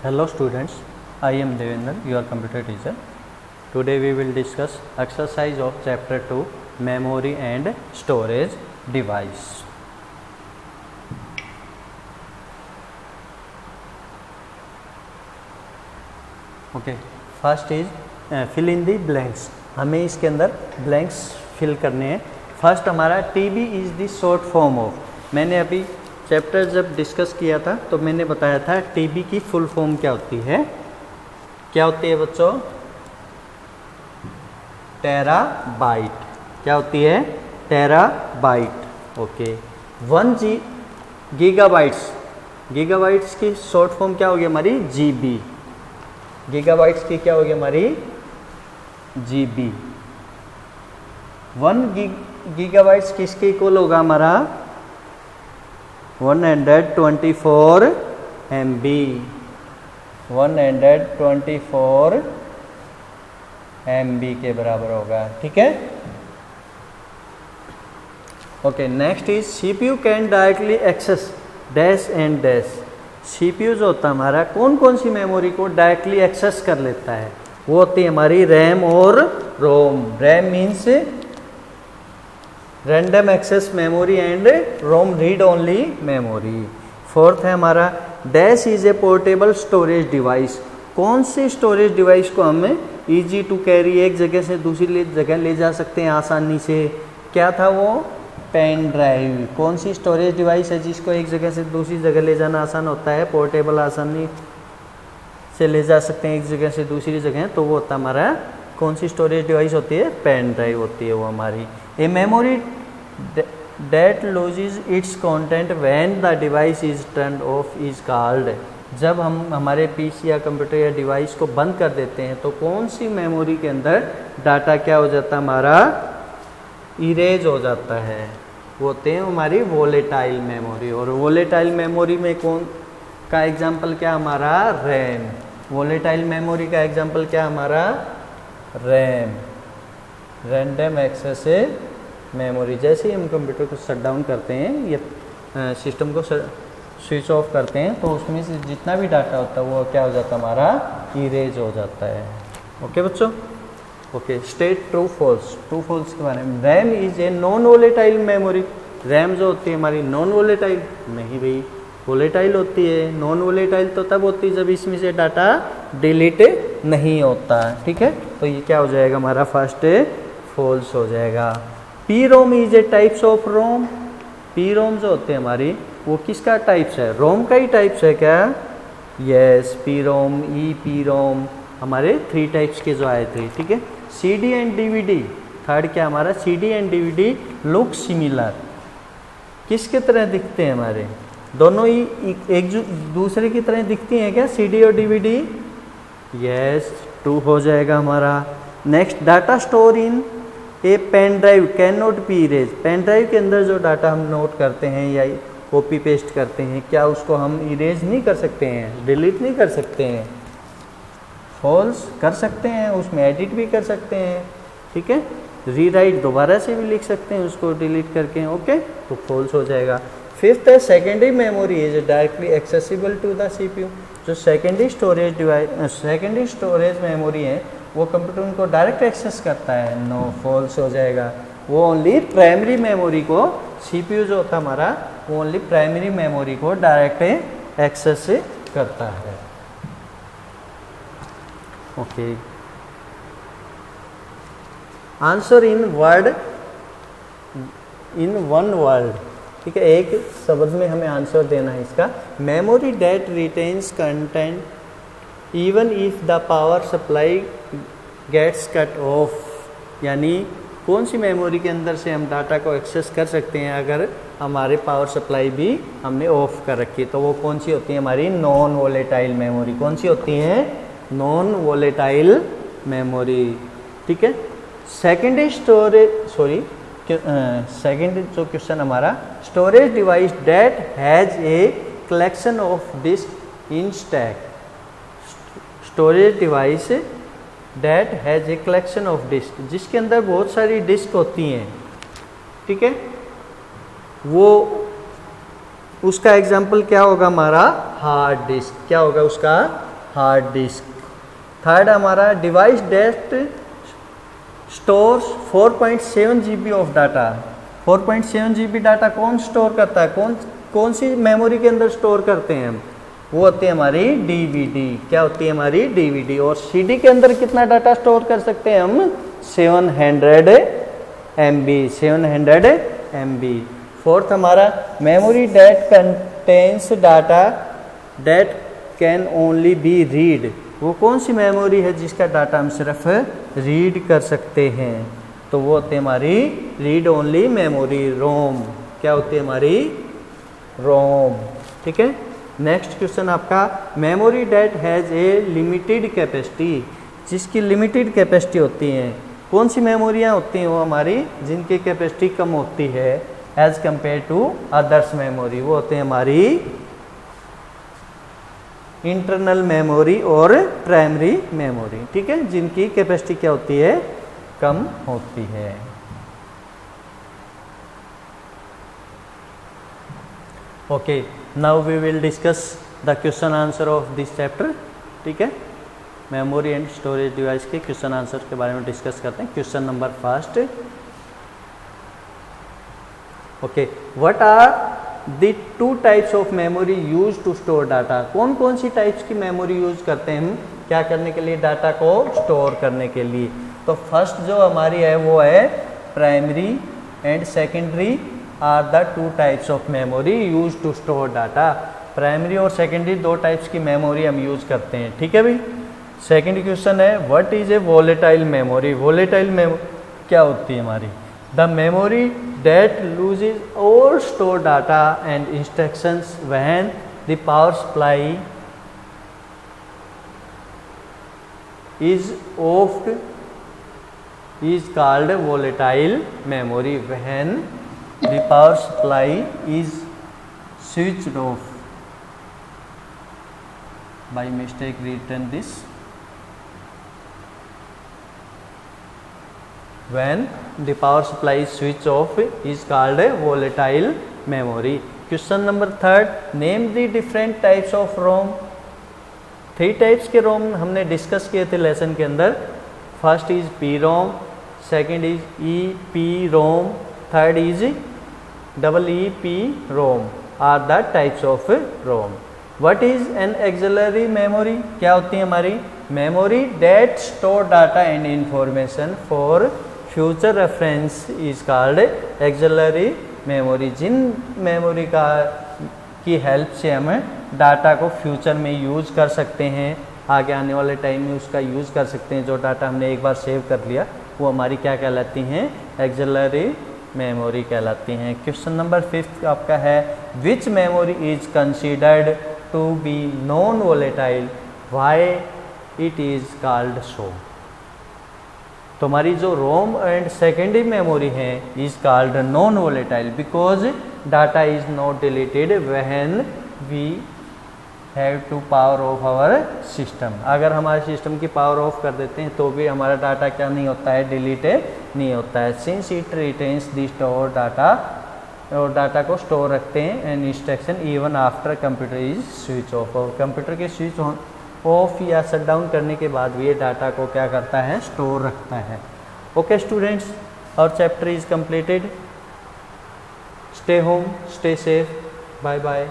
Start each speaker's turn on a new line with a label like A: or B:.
A: Hello students, I am Devendra, your computer teacher. Today we will discuss exercise of chapter 2 memory and storage device. Okay, first is fill in the blanks. हमें इसके अंदर blanks fill करने हैं. First हमारा TB is the short form of. मैंने अभी chapter जब discuss किया था तो मैंने बताया था TB की फुल फॉर्म क्या होती है. क्या होती है बच्चों? टेराबाइट. क्या होती है? टेराबाइट. ओके. 1 गीगाबाइट्स. गीगाबाइट्स की शॉर्ट फॉर्म क्या होगी हमारी? GB. गीगाबाइट्स की क्या होगी हमारी? GB. 1 गीगाबाइट्स किसके इक्वल होगा हमारा? 124 MB. 124 MB के बराबर होगा. ठीक है. Okay. Next is CPU can directly access dash and dash. CPU जो होता है हमारा कौन कौन सी मेमोरी को डायरेक्टली एक्सेस कर लेता है? वो होती है हमारी रैम और ROM. RAM means random access memory and ROM read only memory. Fourth है हमारा dash is a portable storage device. कौन सी स्टोरेज डिवाइस को हम इजी टू कैरी, एक जगह से दूसरी जगह ले जा सकते हैं आसानी से? क्या था वो? Pen drive. कौन सी स्टोरेज डिवाइस है जिसको एक जगह से दूसरी जगह ले जाना आसान होता है, पोर्टेबल, आसानी से ले जा सकते हैं एक जगह से दूसरी जगह? तो वो होता हमारा कौन सी स्टोरेज डिवाइस होती है? पेन ड्राइव होती है वो हमारी. A memory that loses its content when the device is turned off is called. जब हम हमारे पीसी या कंप्यूटर या डिवाइस को बंद कर देते हैं तो कौन सी मेमोरी के अंदर डाटा क्या हो जाता है हमारा? इरेज हो जाता है. वो होते हैं हमारी वोलेटाइल मेमोरी. और वोलेटाइल मेमोरी में कौन का एग्जाम्पल क्या हमारा? रैम. वोलेटाइल मेमोरी का एग्जाम्पल क्या हमारा? रैम. Random access memory. जैसे ही हम कंप्यूटर को शट डाउन करते हैं या सिस्टम को स्विच ऑफ करते हैं तो उसमें से जितना भी डाटा होता है वो क्या हो जाता है हमारा? इरेज हो जाता है. ओके बच्चों. Okay. State true false. True false के बारे में. RAM is a non volatile memory. RAM जो होती है हमारी नॉन वोलेटाइल नहीं भाई, वोलेटाइल होती है. नॉन वोलेटाइल तो तब होती है जब इसमें से डाटा डिलीट नहीं होता. ठीक है. तो ये क्या हो जाएगा हमारा? फर्स्ट फॉल्स हो जाएगा. P ROM is a types of ROM. P ROM जो होते हैं हमारी वो किसका टाइप्स है? रोम का ही टाइप्स है क्या? Yes. P ROM, E P ROM हमारे 3 टाइप्स के जो आए थे. ठीक है. CD and DVD. थर्ड क्या हमारा? CD and DVD look similar. किसके तरह दिखते हैं हमारे? दोनों ही एक दूसरे की तरह दिखती हैं क्या CD और DVD? यस. 2 हो जाएगा हमारा. Next data store in a pen drive can not be erase. Pen drive के अंदर जो डाटा हम नोट करते हैं या कॉपी पेस्ट करते हैं, क्या उसको हम इरेज नहीं कर सकते हैं? डिलीट नहीं कर सकते हैं? फॉल्स. कर सकते हैं. उसमें एडिट भी कर सकते हैं. ठीक है. रीराइट दोबारा से भी लिख सकते हैं उसको डिलीट करके. ओके. तो फॉल्स हो जाएगा. फिफ्थ है secondary memory is directly accessible to the CPU. जो secondary storage device, secondary storage memory है वो कंप्यूटर उनको डायरेक्ट एक्सेस करता है. नो. फॉल्स हो जाएगा. वो ओनली प्राइमरी मेमोरी को, CPU जो होता है हमारा वो ओनली प्राइमरी मेमोरी को डायरेक्ट एक्सेस करता है. Okay. Answer in word, in one word. ठीक है. एक शब्द में हमें आंसर देना है इसका. Memory that retains content even if the power supply gets cut off. यानी कौन सी मेमोरी के अंदर से हम डाटा को एक्सेस कर सकते हैं अगर हमारे पावर सप्लाई भी हमने ऑफ कर रखी है? तो वो कौन सी होती है हमारी? Non volatile memory. कौन सी होती है? Non volatile memory. ठीक है. सेकेंडरी स्टोरेज, सॉरी सेकेंड जो क्वेश्चन हमारा, storage device that has a collection of disk in stack. Storage device that has a collection of disk, जिसके अंदर बहुत सारी डिस्क होती हैं. ठीक है. वो उसका एग्जाम्पल क्या होगा हमारा? Hard disk. क्या होगा उसका? Hard disk. थर्ड हमारा device that stores 4.7 GB of data. 4.7 GB data कौन स्टोर करता है, कौन सी मेमोरी के अंदर स्टोर करते हैं हम, वो होती है हमारी DVD। क्या होती है हमारी DVD। और CD के अंदर कितना डाटा स्टोर कर सकते हैं हम, 700 MB, 700 MB। फोर्थ हमारा memory that contains data that can only be read. वो कौन सी मेमोरी है जिसका डाटा हम सिर्फ रीड कर सकते हैं, तो वो होती है हमारी रीड ओनली मेमोरी, रोम। क्या होती है हमारी, रोम। ठीक है। नेक्स्ट क्वेश्चन आपका, memory that has a limited capacity. जिसकी लिमिटेड कैपेसिटी होती है, कौन सी मेमोरियाँ होती हैं वो हमारी जिनकी कैपेसिटी कम होती है as compare to others memory, वो होते हैं हमारी इंटरनल मेमोरी और प्राइमरी मेमोरी। ठीक है, जिनकी कैपेसिटी क्या होती है, कम होती है। Okay, now we will discuss the question answer of this chapter. ठीक है, मेमोरी एंड स्टोरेज डिवाइस के क्वेश्चन आंसर के बारे में डिस्कस करते हैं। Question number first, okay, what are the two types of memory use to store data. कौन कौन सी टाइप्स की मेमोरी यूज करते हैं हम क्या करने के लिए, डाटा को स्टोर करने के लिए। तो फर्स्ट जो हमारी है वो है primary and secondary are the two types of memory use to store data. Primary और सेकेंडरी दो टाइप्स की मेमोरी हम यूज करते हैं। ठीक है भाई। सेकेंड क्वेश्चन है, what is a volatile memory. Volatile memory क्या होती है हमारी, the memory that loses all stored data and instructions when the power supply is off is called volatile memory. When the power supply is switched off, by mistake written this, when the power supply is switched off is called a volatile memory. Question number third, name the different types of ROM. 3 types के ROM हमने discuss किए थे lesson के अंदर। First is PROM, second is EPROM, third is EEPROM are the types of ROM. What is an auxiliary memory. क्या होती है हमारी memory, that store data and information for future reference is called auxiliary memory. जिन memory की help से हम data को future में यूज़ कर सकते हैं, आगे आने वाले टाइम में उसका यूज़ कर सकते हैं। जो डाटा हमने एक बार सेव कर लिया वो हमारी क्या कहलाती हैं, एक्सिलरी मेमोरी कहलाती हैं। क्वेश्चन नंबर 5 आपका है, which memory is considered to be non volatile, why it is called so. तो हमारी जो रोम एंड सेकेंडरी मेमोरी है is called non volatile because data is not deleted when we have to power off our system. अगर हमारे system की power of कर देते हैं तो भी हमारा डाटा क्या नहीं होता है, डिलीटेड नहीं होता है। Since it retains the store data, और डाटा को स्टोर रखते हैं and instruction even after computer is switch off. और कंप्यूटर के स्विच ऑफ या शट डाउन करने के बाद भी ये डाटा को क्या करता है, स्टोर रखता है। Okay students, our chapter is completed. Stay home, stay safe, bye bye.